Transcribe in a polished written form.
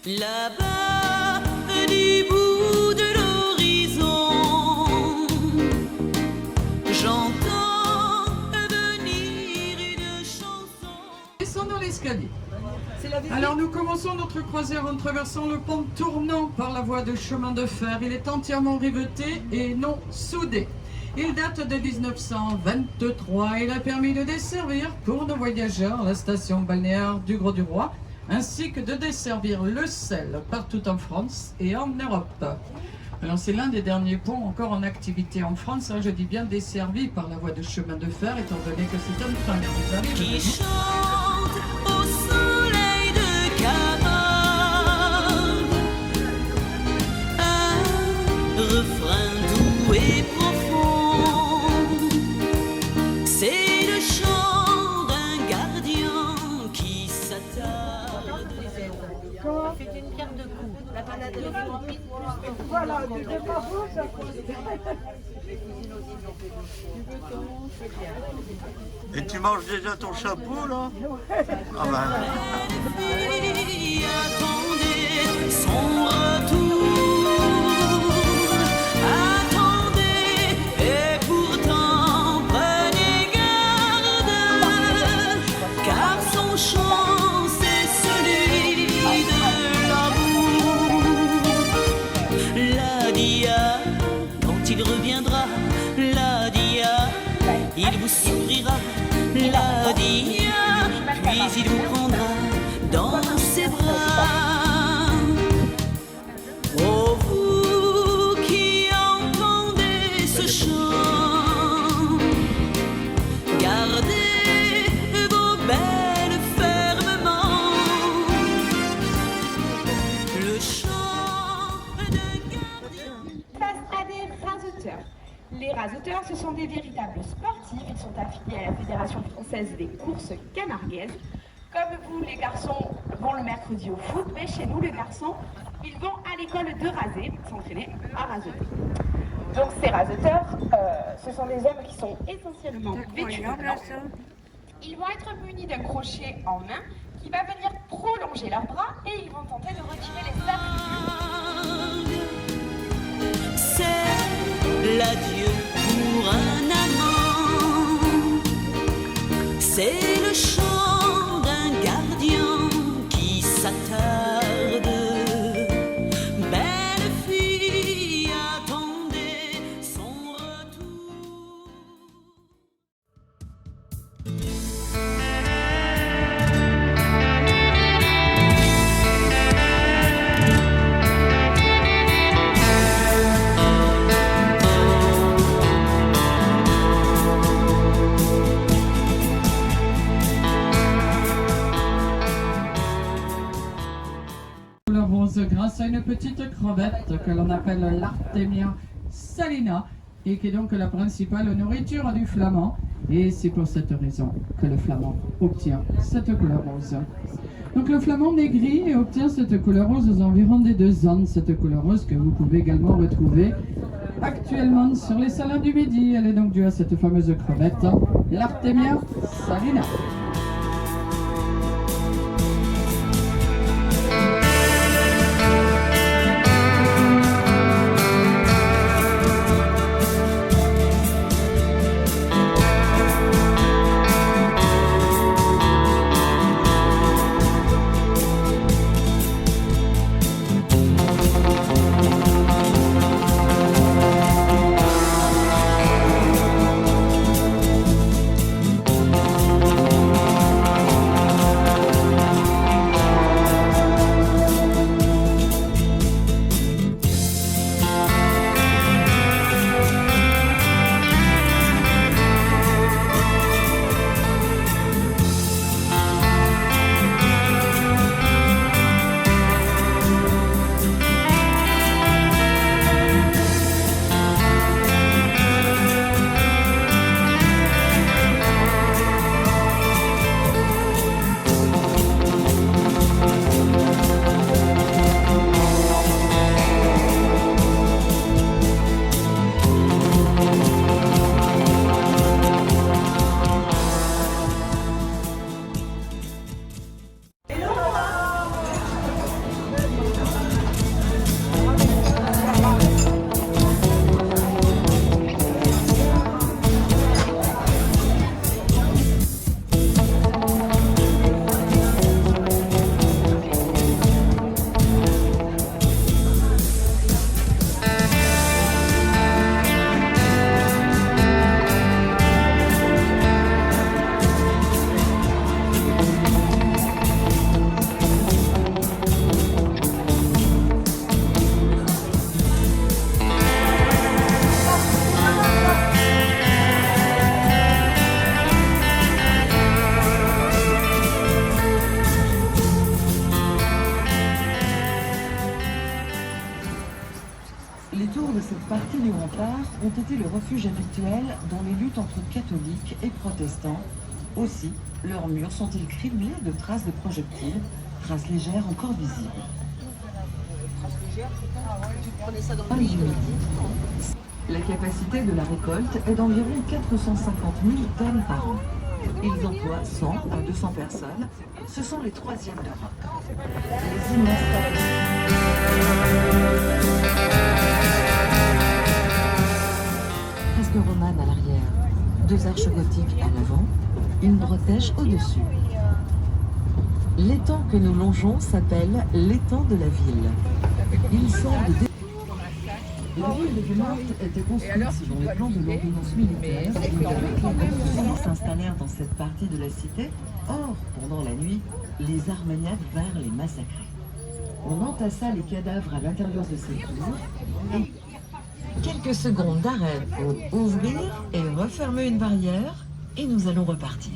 Là-bas, du bout de l'horizon, j'entends venir une chanson. Descendons l'escalier. Alors nous commençons notre croisière en traversant le pont tournant par la voie de chemin de fer. Il est entièrement riveté et non soudé. Il date de 1923. Il a permis de desservir pour nos voyageurs la station balnéaire du Grau-du-Roi, ainsi que de desservir le sel partout en France et en Europe. Alors c'est l'un des derniers ponts encore en activité en France, je dis bien desservi par la voie de chemin de fer, étant donné que c'est un train qui chante au soleil de Camargue, un refrain doux et profond. C'est le chant d'un gardien qui s'attarde. C'est une pierre de coups. La panade de Voilà, tu fais pas beau, ça. Et tu manges déjà ton chapeau là? Ah ben. Fille attendait son retour, attendez et pourtant prenez garde, car son chant c'est celui de l'amour. La dia, quand il reviendra, la dia, il vous sourira, la dia, puis il vous prendra dans ses bras. Oh vous qui entendez ce chant, gardez vos belles fermement. Le chant d'un gardien. Face à des raseteurs. Les raseteurs, ce sont des véritables sportifs. Ils sont affiliés à la Fédération française des courses camarguaises. Comme vous, les garçons vont le mercredi au foot, mais chez nous, les garçons, ils vont à l'école de raser, s'entraîner à raseter. Donc ces raseteurs, ce sont des hommes qui sont essentiellement vêtus de blanc. Ils vont être munis d'un crochet en main qui va venir prolonger leurs bras et ils vont tenter de retirer les sacs. C'est l'adieu pour un amant. C'est le chant d'un gardien qui s'attarde. Belle fille, attendez son retour. Grâce à une petite crevette que l'on appelle l'Artemia salina et qui est donc la principale nourriture du flamand, et c'est pour cette raison que le flamand obtient cette couleur rose. Donc le flamand maigrit et obtient cette couleur rose aux environs des 2 ans, cette couleur rose que vous pouvez également retrouver actuellement sur les salades du midi. Elle est donc due à cette fameuse crevette, l'Artemia salina. nouveaux remparts ont été le refuge habituel dans les luttes entre catholiques et protestants. Aussi, leurs murs sont-ils criblés de traces de projectiles, traces légères encore visibles. La capacité de la récolte est d'environ 450 000 tonnes par an. Ils emploient 100 à 200 personnes. Ce sont les troisièmes d'Europe. Les immenses fresques romanes à l'arrière, 2 arches gothiques à l'avant, une bretèche au-dessus. L'étang que nous longeons s'appelle l'étang de la ville. Il sert de La ville de Guemorte était construite selon les plans de l'ordonnance militaire et avec les s'installèrent dans cette partie de la cité. Or, pendant la nuit, les Armagnacs vinrent les massacrer. On entassa les cadavres à l'intérieur de ces tours et quelques secondes d'arrêt pour ouvrir et refermer une barrière et nous allons repartir.